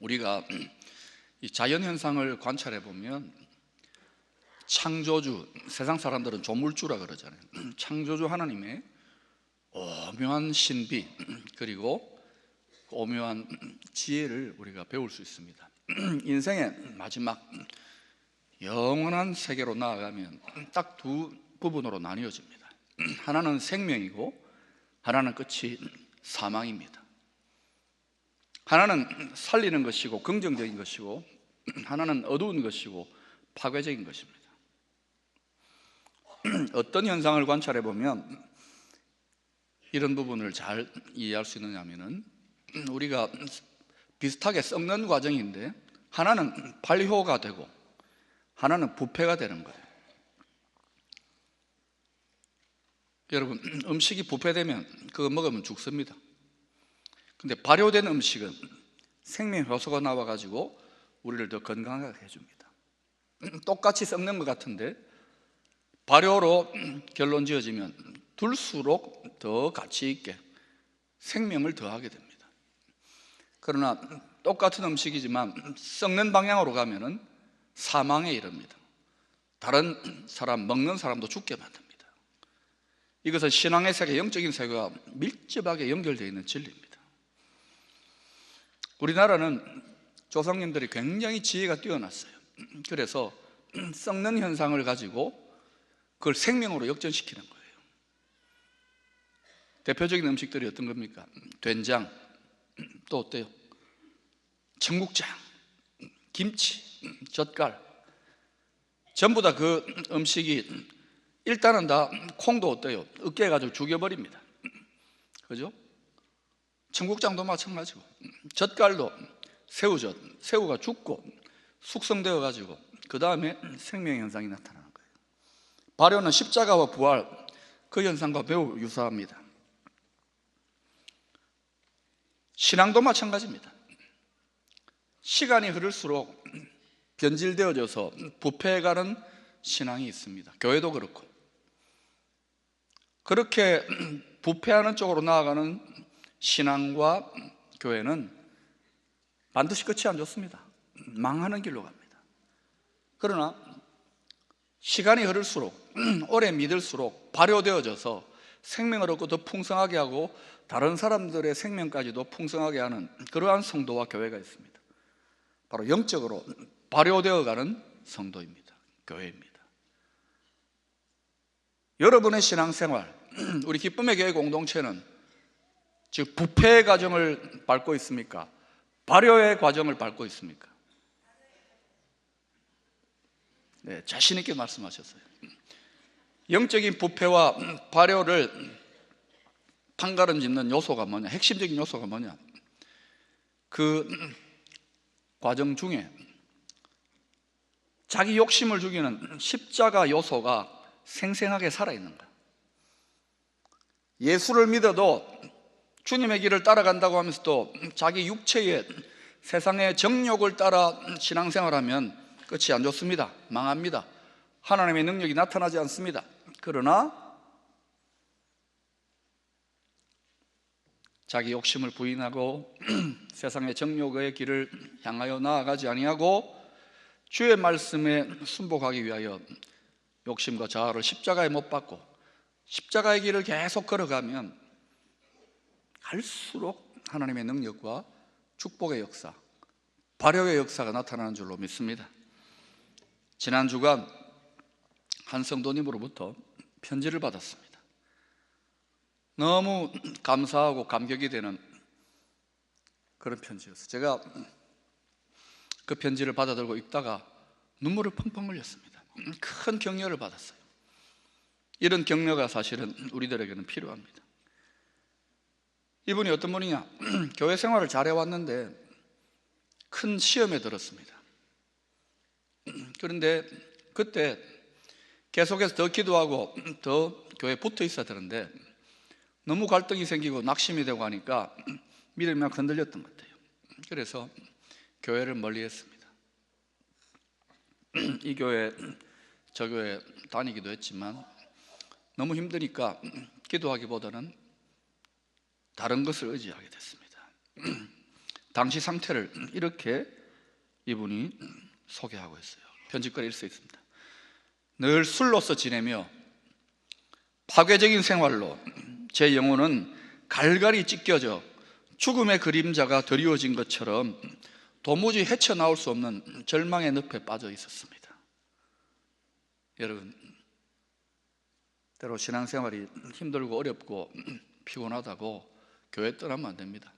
우리가 이 자연현상을 관찰해 보면 창조주, 세상 사람들은 조물주라 그러잖아요. 창조주 하나님의 오묘한 신비 그리고 오묘한 지혜를 우리가 배울 수 있습니다. 인생의 마지막 영원한 세계로 나아가면 딱 두 부분으로 나뉘어집니다. 하나는 생명이고 하나는 끝이 사망입니다. 하나는 살리는 것이고 긍정적인 것이고 하나는 어두운 것이고 파괴적인 것입니다. 어떤 현상을 관찰해 보면 이런 부분을 잘 이해할 수 있느냐 하면은, 우리가 비슷하게 썩는 과정인데 하나는 발효가 되고 하나는 부패가 되는 거예요. 여러분, 음식이 부패되면 그거 먹으면 죽습니다. 근데 발효된 음식은 생명 효소가 나와 가지고 우리를 더 건강하게 해줍니다. 똑같이 썩는 것 같은데 발효로 결론 지어지면 둘수록 더 가치 있게 생명을 더하게 됩니다. 그러나 똑같은 음식이지만 썩는 방향으로 가면은 사망에 이릅니다. 다른 사람, 먹는 사람도 죽게 만듭니다. 이것은 신앙의 세계, 영적인 세계와 밀접하게 연결되어 있는 진리입니다. 우리나라는 조상님들이 굉장히 지혜가 뛰어났어요. 그래서 썩는 현상을 가지고 그걸 생명으로 역전시키는 거예요. 대표적인 음식들이 어떤 겁니까? 된장, 또 어때요? 청국장, 김치, 젓갈, 전부 다 그 음식이 일단은 다 콩도 어때요? 으깨가지고 죽여버립니다. 그죠? 청국장도 마찬가지고 젓갈도 새우젓, 새우가 죽고 숙성되어 가지고 그 다음에 생명 현상이 나타나는 거예요. 발효는 십자가와 부활, 그 현상과 매우 유사합니다. 신앙도 마찬가지입니다. 시간이 흐를수록 변질되어져서 부패해가는 신앙이 있습니다. 교회도 그렇고. 그렇게 부패하는 쪽으로 나아가는 신앙과 교회는 반드시 끝이 안 좋습니다. 망하는 길로 갑니다. 그러나 시간이 흐를수록, 오래 믿을수록 발효되어져서 생명을 얻고 더 풍성하게 하고 다른 사람들의 생명까지도 풍성하게 하는 그러한 성도와 교회가 있습니다. 바로 영적으로 발효되어가는 성도입니다. 교회입니다. 여러분의 신앙생활, 우리 기쁨의 교회 공동체는 즉 부패의 과정을 밟고 있습니까? 발효의 과정을 밟고 있습니까? 네, 자신 있게 말씀하셨어요. 영적인 부패와 발효를 판가름 짓는 요소가 뭐냐? 핵심적인 요소가 뭐냐? 그 과정 중에 자기 욕심을 죽이는 십자가 요소가 생생하게 살아있는 거야. 예수를 믿어도 주님의 길을 따라간다고 하면서도 자기 육체의 세상의 정욕을 따라 신앙생활하면 끝이 안 좋습니다. 망합니다. 하나님의 능력이 나타나지 않습니다. 그러나 자기 욕심을 부인하고 세상의 정욕의 길을 향하여 나아가지 아니하고 주의 말씀에 순복하기 위하여 욕심과 자아를 십자가에 못 박고 십자가의 길을 계속 걸어가면 갈수록 하나님의 능력과 축복의 역사, 발효의 역사가 나타나는 줄로 믿습니다. 지난 주간 한 성도님으로부터 편지를 받았습니다. 너무 감사하고 감격이 되는 그런 편지였어요. 제가 그 편지를 받아들고 읽다가 눈물을 펑펑 흘렸습니다. 큰 격려를 받았어요. 이런 격려가 사실은 우리들에게는 필요합니다. 이분이 어떤 분이냐? 교회 생활을 잘해왔는데 큰 시험에 들었습니다. 그런데 그때 계속해서 더 기도하고 더 교회에 붙어 있어야 되는데 너무 갈등이 생기고 낙심이 되고 하니까 믿음이 막 흔들렸던 것 같아요. 그래서 교회를 멀리했습니다. 이 교회 저 교회 다니기도 했지만 너무 힘드니까 기도하기보다는 다른 것을 의지하게 됐습니다. 당시 상태를 이렇게 이분이 소개하고 있어요. 편집글에 이럴 수 있습니다. 늘 술로서 지내며 파괴적인 생활로 제 영혼은 갈갈이 찢겨져 죽음의 그림자가 드리워진 것처럼 도무지 헤쳐나올 수 없는 절망의 늪에 빠져 있었습니다. 여러분, 때로 신앙생활이 힘들고 어렵고 피곤하다고 교회 떠나면 안 됩니다.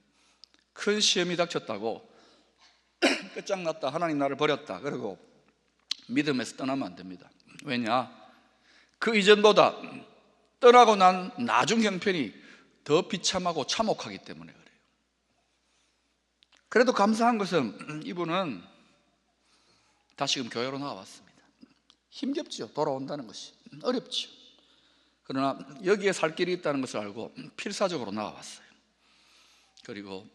큰 시험이 닥쳤다고 끝장났다, 하나님 나를 버렸다 그러고 믿음에서 떠나면 안 됩니다. 왜냐? 그 이전보다 떠나고 난 나중 형편이 더 비참하고 참혹하기 때문에 그래요. 그래도 감사한 것은 이분은 다시금 교회로 나와왔습니다. 힘겹죠. 돌아온다는 것이 어렵죠. 그러나 여기에 살 길이 있다는 것을 알고 필사적으로 나와왔어요. 그리고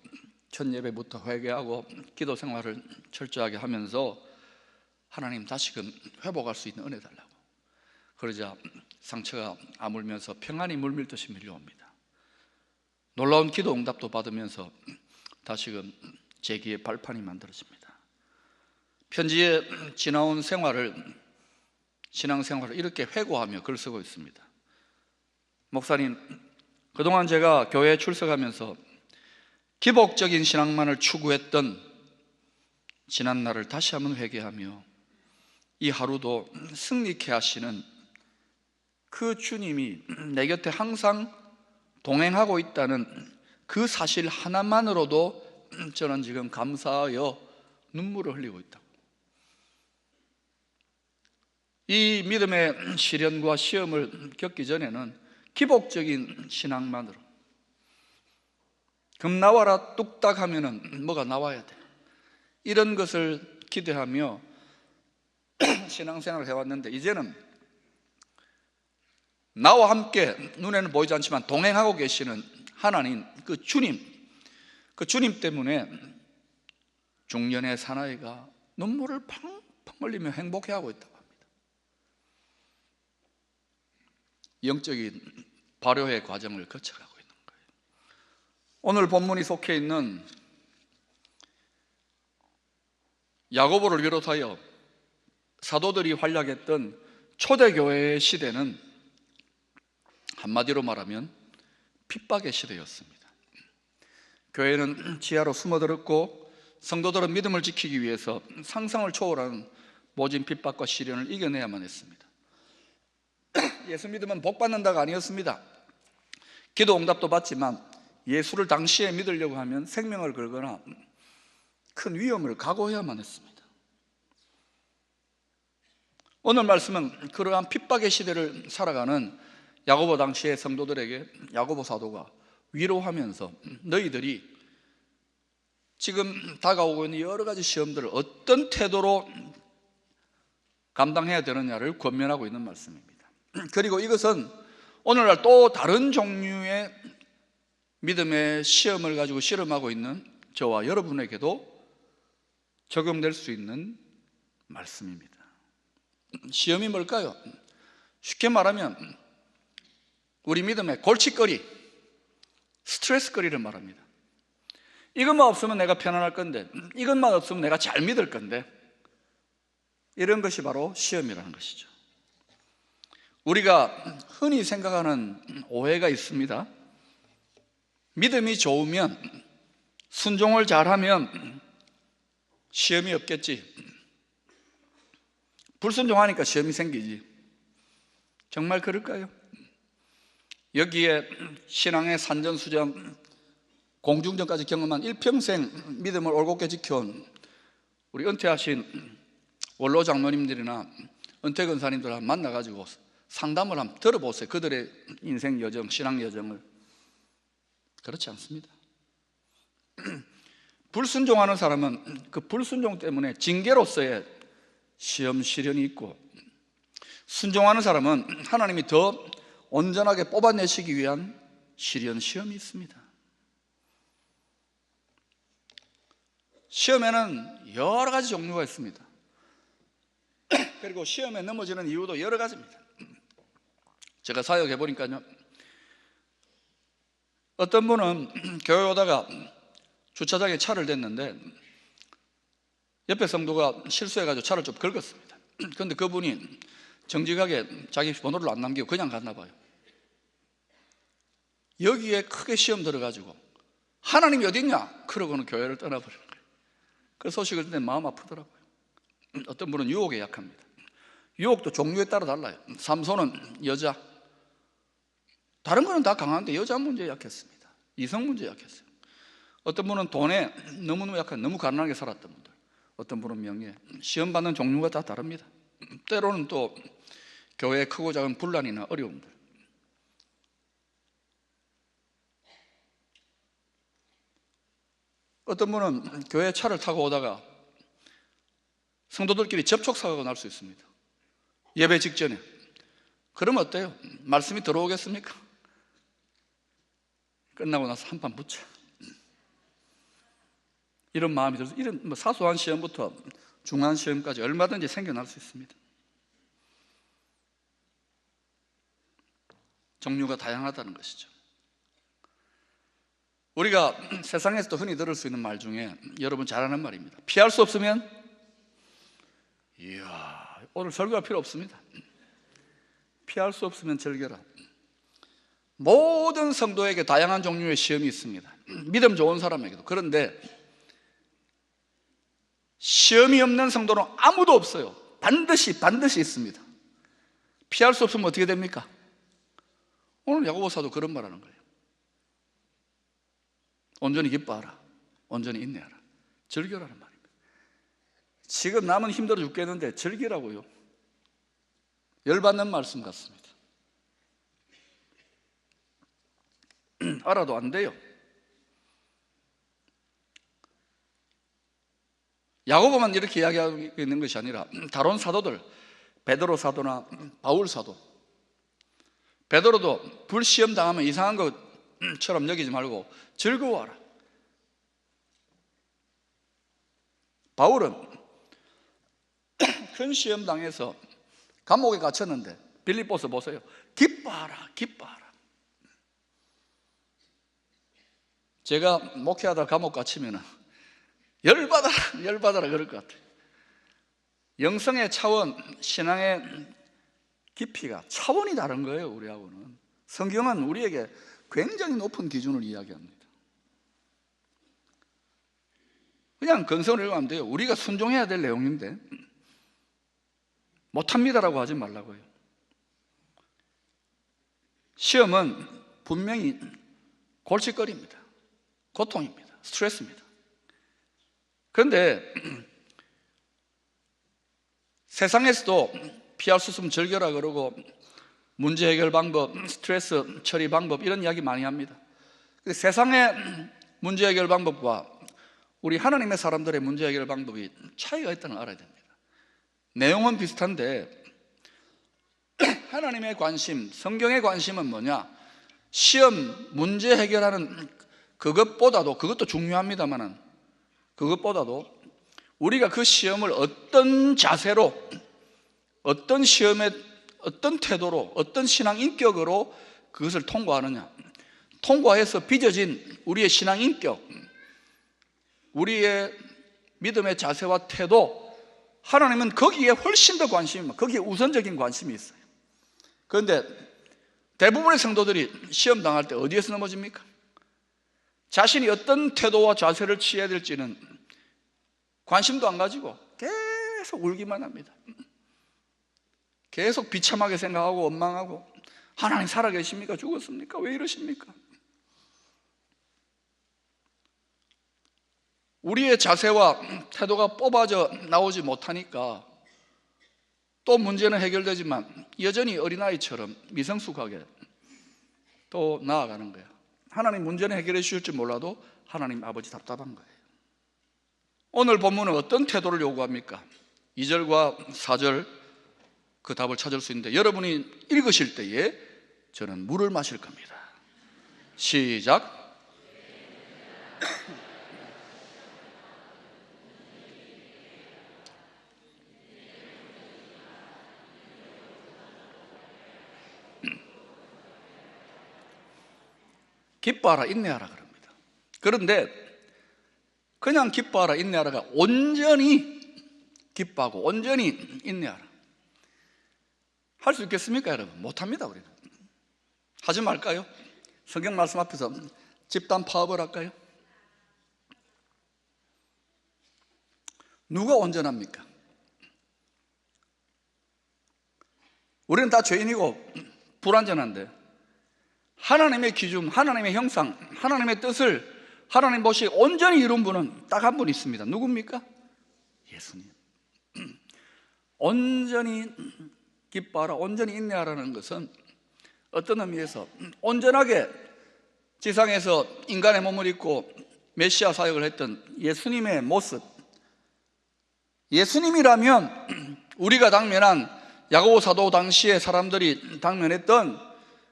첫 예배부터 회개하고 기도 생활을 철저하게 하면서 하나님 다시금 회복할 수 있는 은혜 달라고. 그러자 상처가 아물면서 평안이 물밀듯이 밀려옵니다. 놀라운 기도 응답도 받으면서 다시금 재기의 발판이 만들어집니다. 편지에 지나온 신앙생활을 이렇게 회고하며 글 쓰고 있습니다. 목사님, 그동안 제가 교회에 출석하면서 기복적인 신앙만을 추구했던 지난 날을 다시 한번 회개하며 이 하루도 승리케 하시는 그 주님이 내 곁에 항상 동행하고 있다는 그 사실 하나만으로도 저는 지금 감사하여 눈물을 흘리고 있다고. 이 믿음의 시련과 시험을 겪기 전에는 기복적인 신앙만으로 금 나와라 뚝딱 하면은 뭐가 나와야 돼, 이런 것을 기대하며 신앙생활을 해왔는데 이제는 나와 함께 눈에는 보이지 않지만 동행하고 계시는 하나님, 그 주님 때문에 중년의 사나이가 눈물을 팡팡 흘리며 행복해하고 있다고 합니다. 영적인 발효의 과정을 거쳐가고 있는 거예요. 오늘 본문이 속해 있는 야고보를 비롯하여 사도들이 활약했던 초대교회의 시대는 한마디로 말하면 핍박의 시대였습니다. 교회는 지하로 숨어들었고 성도들은 믿음을 지키기 위해서 상상을 초월하는 모진 핍박과 시련을 이겨내야만 했습니다. 예수 믿으면 복 받는다가 아니었습니다. 기도 응답도 받지만 예수를 당시에 믿으려고 하면 생명을 걸거나 큰 위험을 각오해야만 했습니다. 오늘 말씀은 그러한 핍박의 시대를 살아가는 야고보 당시의 성도들에게 야고보 사도가 위로하면서 너희들이 지금 다가오고 있는 여러 가지 시험들을 어떤 태도로 감당해야 되느냐를 권면하고 있는 말씀입니다. 그리고 이것은 오늘날 또 다른 종류의 믿음의 시험을 가지고 실험하고 있는 저와 여러분에게도 적용될 수 있는 말씀입니다. 시험이 뭘까요? 쉽게 말하면 우리 믿음의 골칫거리, 스트레스거리를 말합니다. 이것만 없으면 내가 편안할 건데, 이것만 없으면 내가 잘 믿을 건데, 이런 것이 바로 시험이라는 것이죠. 우리가 흔히 생각하는 오해가 있습니다. 믿음이 좋으면, 순종을 잘하면 시험이 없겠지. 불순종하니까 시험이 생기지. 정말 그럴까요? 여기에 신앙의 산전수전, 공중전까지 경험한 일평생 믿음을 올곧게 지켜온 우리 은퇴하신 원로 장로님들이나 은퇴 권사님들 한번 만나가지고 상담을 한번 들어보세요. 그들의 인생 여정, 신앙 여정을. 그렇지 않습니다. 불순종하는 사람은 그 불순종 때문에 징계로서의 시험, 시련이 있고, 순종하는 사람은 하나님이 더 온전하게 뽑아내시기 위한 시련, 시험이 있습니다. 시험에는 여러 가지 종류가 있습니다. 그리고 시험에 넘어지는 이유도 여러 가지입니다. 제가 사역해 보니까요, 어떤 분은 교회 오다가 주차장에 차를 댔는데 옆에 성도가 실수해가지고 차를 좀 긁었습니다. 그런데 그분이 정직하게 자기 번호를 안 남기고 그냥 갔나 봐요. 여기에 크게 시험 들어가지고 하나님이 어디 있냐? 그러고는 교회를 떠나버리는 거예요. 그 소식을 듣는 마음 아프더라고요. 어떤 분은 유혹에 약합니다. 유혹도 종류에 따라 달라요. 삼손은 여자, 다른 거는 다 강한데 여자 문제에 약했습니다. 이성 문제에 약했어요. 어떤 분은 돈에 너무너무 약한, 너무 가난하게 살았던 분들, 어떤 분은 명예, 시험 받는 종류가 다 다릅니다. 때로는 또 교회에 크고 작은 분란이나 어려움들, 어떤 분은 교회 차를 타고 오다가 성도들끼리 접촉사고가 날 수 있습니다. 예배 직전에. 그러면 어때요? 말씀이 들어오겠습니까? 끝나고 나서 한판 붙여. 이런 마음이 들어서 이런 사소한 시험부터 중요한 시험까지 얼마든지 생겨날 수 있습니다. 종류가 다양하다는 것이죠. 우리가 세상에서도 흔히 들을 수 있는 말 중에 여러분 잘 아는 말입니다. 피할 수 없으면, 이야, 오늘 설교할 필요 없습니다. 피할 수 없으면 즐겨라. 모든 성도에게 다양한 종류의 시험이 있습니다. 믿음 좋은 사람에게도. 그런데 시험이 없는 성도는 아무도 없어요. 반드시 있습니다. 피할 수 없으면 어떻게 됩니까? 오늘 야고보사도 그런 말 하는 거예요. 온전히 기뻐하라, 온전히 인내하라, 즐겨라는 말입니다. 지금 남은 힘들어 죽겠는데 즐기라고요. 열받는 말씀 같습니다. 알아도 안 돼요. 야고보만 이렇게 이야기하고 있는 것이 아니라 다른 사도들, 베드로 사도나 바울 사도, 베드로도 불시험 당하면 이상한 것처럼 여기지 말고 즐거워하라. 바울은 큰 시험 당해서 감옥에 갇혔는데 빌립보서 보세요. 기뻐하라, 기뻐하라. 제가 목회하다 감옥 갇히면 열받아라 그럴 것 같아요. 영성의 차원, 신앙의 깊이가 차원이 다른 거예요. 우리하고는. 성경은 우리에게 굉장히 높은 기준을 이야기합니다. 그냥 근성을 읽으면 돼요. 우리가 순종해야 될 내용인데 못합니다라고 하지 말라고요. 시험은 분명히 골칫거리입니다. 고통입니다. 스트레스입니다. 그런데 세상에서도 피할 수 없으면 즐겨라 그러고 문제 해결 방법, 스트레스 처리 방법 이런 이야기 많이 합니다. 세상의 문제 해결 방법과 우리 하나님의 사람들의 문제 해결 방법이 차이가 있다는 걸 알아야 됩니다. 내용은 비슷한데 하나님의 관심, 성경의 관심은 뭐냐? 시험, 문제 해결하는 그것보다도, 그것도 중요합니다만 그것보다도 우리가 그 시험을 어떤 자세로, 어떤 시험에, 어떤 태도로, 어떤 신앙 인격으로 그것을 통과하느냐, 통과해서 빚어진 우리의 신앙 인격, 우리의 믿음의 자세와 태도, 하나님은 거기에 훨씬 더 관심이, 거기에 우선적인 관심이 있어요. 그런데 대부분의 성도들이 시험 당할 때 어디에서 넘어집니까? 자신이 어떤 태도와 자세를 취해야 될지는 관심도 안 가지고 계속 울기만 합니다. 계속 비참하게 생각하고 원망하고, 하나님 살아계십니까? 죽었습니까? 왜 이러십니까? 우리의 자세와 태도가 뽑아져 나오지 못하니까 또 문제는 해결되지만 여전히 어린아이처럼 미성숙하게 또 나아가는 거예요. 하나님 문제는 해결해 주실지 몰라도 하나님 아버지 답답한 거예요. 오늘 본문은 어떤 태도를 요구합니까? 2절과 4절 그 답을 찾을 수 있는데 여러분이 읽으실 때에 저는 물을 마실 겁니다. 시작. 기뻐하라, 인내하라 그럽니다. 그런데 그냥 기뻐하라 인내하라가 온전히 기뻐하고 온전히 인내하라. 할 수 있겠습니까 여러분? 못합니다. 우리는. 하지 말까요? 성경 말씀 앞에서 집단 파업을 할까요? 누가 온전합니까? 우리는 다 죄인이고 불완전한데 하나님의 기준, 하나님의 형상, 하나님의 뜻을 하나님 보시 온전히 이룬 분은 딱 한 분 있습니다. 누굽니까? 예수님. 온전히 기뻐하라, 온전히 인내하라는 것은 어떤 의미에서 온전하게 지상에서 인간의 몸을 입고 메시아 사역을 했던 예수님의 모습, 예수님이라면 우리가 당면한 야고보 사도 당시에 사람들이 당면했던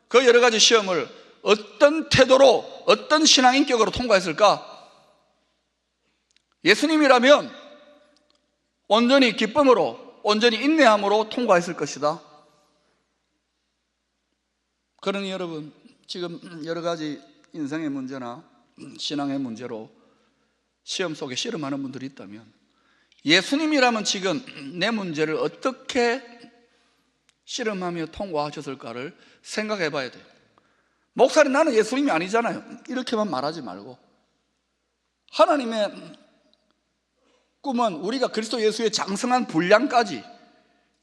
그 여러 가지 시험을 어떤 태도로, 어떤 신앙 인격으로 통과했을까? 예수님이라면 온전히 기쁨으로, 온전히 인내함으로 통과했을 것이다. 그러니 여러분, 지금 여러 가지 인생의 문제나 신앙의 문제로 시험 속에 씨름하는 분들이 있다면 예수님이라면 지금 내 문제를 어떻게 씨름하며 통과하셨을까를 생각해 봐야 돼요. 목사님, 나는 예수님이 아니잖아요. 이렇게만 말하지 말고 하나님의 꿈은 우리가 그리스도 예수의 장성한 분량까지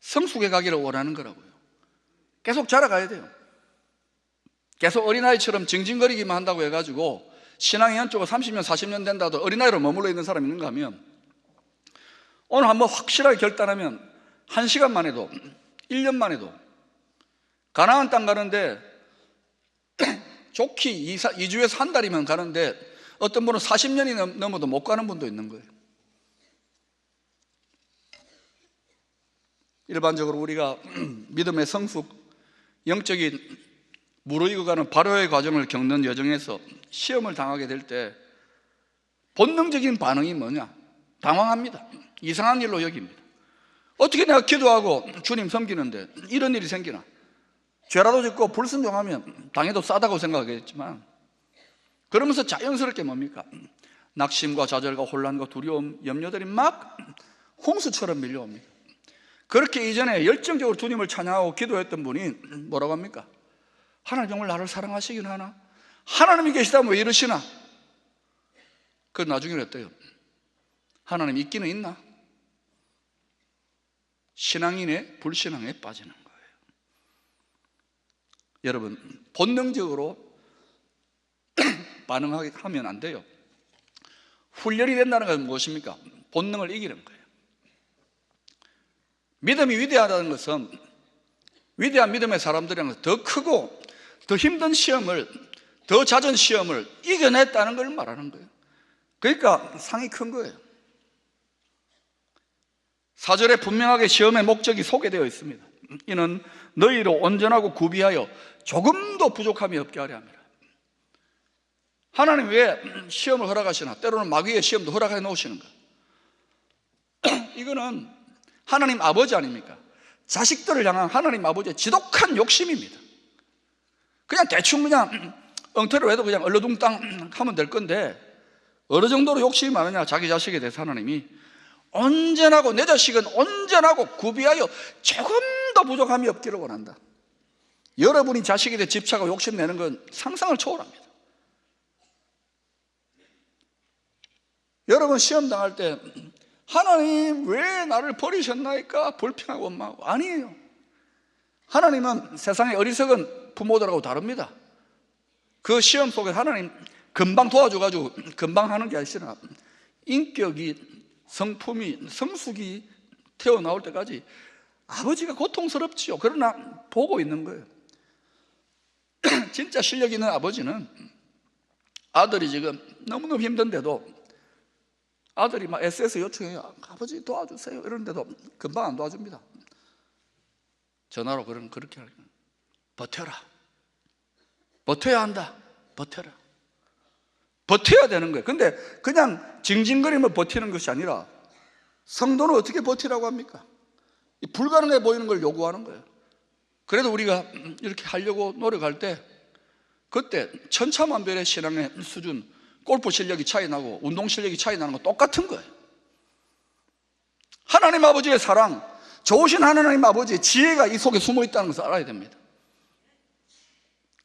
성숙해 가기를 원하는 거라고요. 계속 자라가야 돼요. 계속 어린아이처럼 징징거리기만 한다고 해가지고 신앙이 한쪽으로 30년, 40년 된다도 어린아이로 머물러 있는 사람이 있는가 하면 오늘 한번 확실하게 결단하면 1시간만 해도 1년만 해도 가나안 땅 가는데 좋게 2주에서 한 달이면 가는데 어떤 분은 40년이 넘어도 못 가는 분도 있는 거예요. 일반적으로 우리가 믿음의 성숙, 영적인 무르익어가는 발효의 과정을 겪는 여정에서 시험을 당하게 될 때 본능적인 반응이 뭐냐? 당황합니다. 이상한 일로 여깁니다. 어떻게 내가 기도하고 주님 섬기는데 이런 일이 생기나? 죄라도 짓고 불순종하면 당해도 싸다고 생각하겠지만 그러면서 자연스럽게 뭡니까? 낙심과 좌절과 혼란과 두려움, 염려들이 막 홍수처럼 밀려옵니다. 그렇게 이전에 열정적으로 주님을 찬양하고 기도했던 분이 뭐라고 합니까? 하나님 정말 나를 사랑하시긴 하나? 하나님이 계시다면 왜 이러시나? 그 나중에는 어때요? 하나님 있기는 있나? 신앙인의 불신앙에 빠지는 거예요. 여러분, 본능적으로 반응하면 안 돼요. 훈련이 된다는 것은 무엇입니까? 본능을 이기는 거예요. 믿음이 위대하다는 것은 위대한 믿음의 사람들이랑 더 크고 더 힘든 시험을, 더 잦은 시험을 이겨냈다는 걸 말하는 거예요. 그러니까 상이 큰 거예요. 4절에 분명하게 시험의 목적이 소개되어 있습니다. 이는 너희로 온전하고 구비하여 조금도 부족함이 없게 하려 합니다. 하나님 왜 시험을 허락하시나? 때로는 마귀의 시험도 허락해 놓으시는 거예요. 이거는 하나님 아버지 아닙니까? 자식들을 향한 하나님 아버지의 지독한 욕심입니다. 그냥 대충 그냥 엉터리로 해도 그냥 얼러둥땅 하면 될 건데 어느 정도로 욕심이 많으냐? 자기 자식에 대해서 하나님이 온전하고 내 자식은 온전하고 구비하여 조금도 부족함이 없기를 원한다. 여러분이 자식에 대해 집착하고 욕심내는 건 상상을 초월합니다. 여러분 시험 당할 때 하나님 왜 나를 버리셨나이까 불평하고 원망하고, 아니에요. 하나님은 세상의 어리석은 부모들하고 다릅니다. 그 시험 속에 하나님 금방 도와줘가지고 금방 하는 게 아니라 인격이, 성품이, 성숙이 태어나올 때까지 아버지가 고통스럽지요. 그러나 보고 있는 거예요. 진짜 실력 있는 아버지는 아들이 지금 너무너무 힘든데도 아들이 막 SS 요청해요. 아버지 도와주세요 이러는데도 금방 안 도와줍니다. 전화로 그렇게 하는 거예요. 버텨라. 버텨야 한다. 버텨라. 버텨야 되는 거예요. 근데 그냥 징징거리면 버티는 것이 아니라 성도는 어떻게 버티라고 합니까? 불가능해 보이는 걸 요구하는 거예요. 그래도 우리가 이렇게 하려고 노력할 때 그때 천차만별의 신앙의 수준, 골프 실력이 차이 나고 운동 실력이 차이 나는 거 똑같은 거예요. 하나님 아버지의 사랑, 좋으신 하나님 아버지의 지혜가 이 속에 숨어 있다는 것을 알아야 됩니다.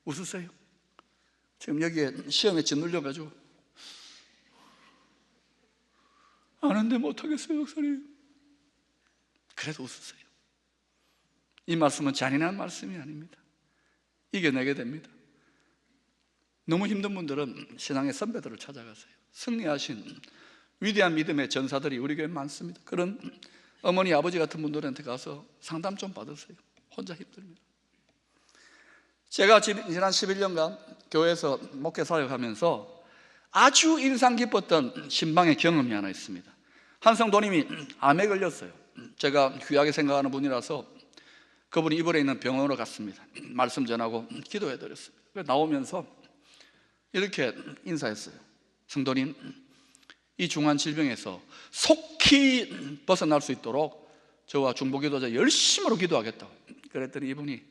웃으세요. 지금 여기에 시험에 짓눌려가지고 아는데 못하겠어요, 목사님. 그래도 웃으세요. 이 말씀은 잔인한 말씀이 아닙니다. 이겨내게 됩니다. 너무 힘든 분들은 신앙의 선배들을 찾아가세요. 승리하신 위대한 믿음의 전사들이 우리 교회에 많습니다. 그런 어머니, 아버지 같은 분들한테 가서 상담 좀 받으세요. 혼자 힘듭니다. 제가 지난 11년간 교회에서 목회 사역하면서 아주 인상 깊었던 신방의 경험이 하나 있습니다. 한 성도님이 암에 걸렸어요. 제가 귀하게 생각하는 분이라서 그분이 이번에 있는 병원으로 갔습니다. 말씀 전하고 기도해드렸습니다. 나오면서 이렇게 인사했어요. 성도님, 이 중한 질병에서 속히 벗어날 수 있도록 저와 중보기도자 열심으로 기도하겠다고. 그랬더니 이분이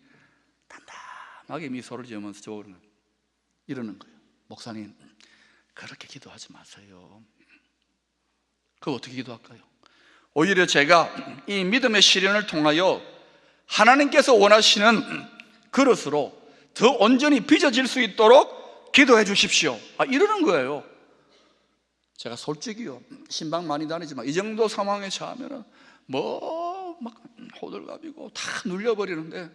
단단하게 미소를 지으면서 저를 이러는 거예요. 목사님, 그렇게 기도하지 마세요. 그거 어떻게 기도할까요? 오히려 제가 이 믿음의 시련을 통하여 하나님께서 원하시는 그릇으로 더 온전히 빚어질 수 있도록 기도해 주십시오. 이러는 거예요. 제가 솔직히요, 신방 많이 다니지만 이 정도 상황에 처하면은 막 호들갑이고 다 눌려버리는데,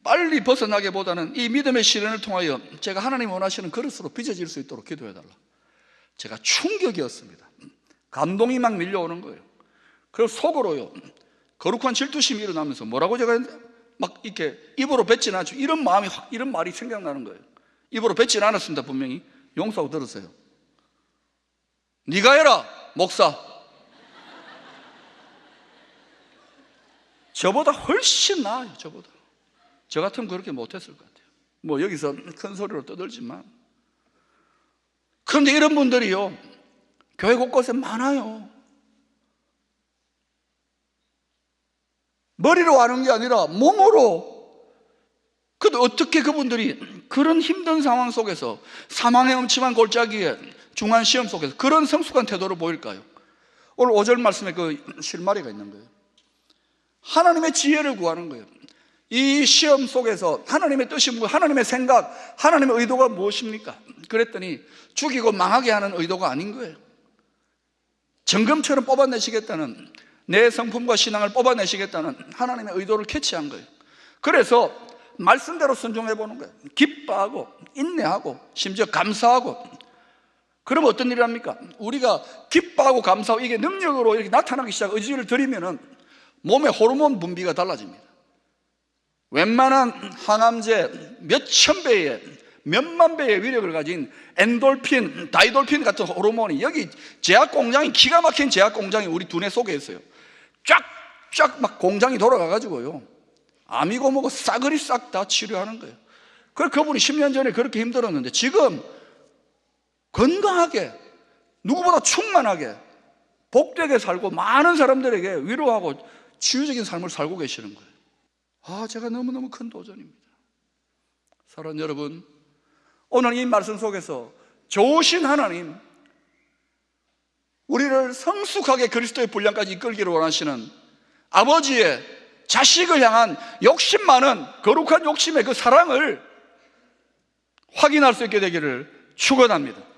빨리 벗어나기보다는 이 믿음의 시련을 통하여 제가 하나님 원하시는 그릇으로 빚어질 수 있도록 기도해달라. 제가 충격이었습니다. 감동이 막 밀려오는 거예요. 그래서 속으로요, 거룩한 질투심이 일어나면서 뭐라고 제가 막 이렇게 입으로 뱉지는 않죠. 이런 말이 생각나는 거예요. 입으로 뱉지는 않았습니다. 분명히 용서하고 들으세요. 네가 해라, 목사. 저보다 훨씬 나아요. 저보다. 저 같으면 그렇게 못했을 것 같아요. 뭐 여기서 큰 소리로 떠들지만. 그런데 이런 분들이요, 교회 곳곳에 많아요. 머리로 아는 게 아니라 몸으로. 근데 어떻게 그분들이 그런 힘든 상황 속에서, 사망의 음침한 골짜기에 중한 시험 속에서 그런 성숙한 태도를 보일까요? 오늘 5절 말씀에 그 실마리가 있는 거예요. 하나님의 지혜를 구하는 거예요. 이 시험 속에서 하나님의 뜻이 뭐고, 하나님의 생각, 하나님의 의도가 무엇입니까? 그랬더니 죽이고 망하게 하는 의도가 아닌 거예요. 정금처럼 뽑아내시겠다는, 내 성품과 신앙을 뽑아내시겠다는 하나님의 의도를 캐치한 거예요. 그래서 말씀대로 순종해 보는 거예요. 기뻐하고 인내하고 심지어 감사하고. 그럼 어떤 일이 합니까? 우리가 기뻐하고 감사하고 이게 능력으로 이렇게 나타나기 시작, 의지를 들이면은 몸의 호르몬 분비가 달라집니다. 웬만한 항암제 몇천 배의, 몇만 배의 위력을 가진 엔돌핀, 다이돌핀 같은 호르몬이, 여기 제약 공장이, 기가 막힌 제약 공장이 우리 두뇌 속에 있어요. 쫙쫙 막 공장이 돌아가가지고요, 암이고 뭐고 싸그리 싹 다 치료하는 거예요. 그래서 그분이 10년 전에 그렇게 힘들었는데 지금 건강하게, 누구보다 충만하게, 복되게 살고 많은 사람들에게 위로하고 치유적인 삶을 살고 계시는 거예요. 제가 너무너무 큰 도전입니다. 사랑하는 여러분, 오늘 이 말씀 속에서 좋으신 하나님, 우리를 성숙하게 그리스도의 분량까지 이끌기를 원하시는 아버지의 자식을 향한 욕심 많은 거룩한 욕심의 그 사랑을 확인할 수 있게 되기를 축원합니다.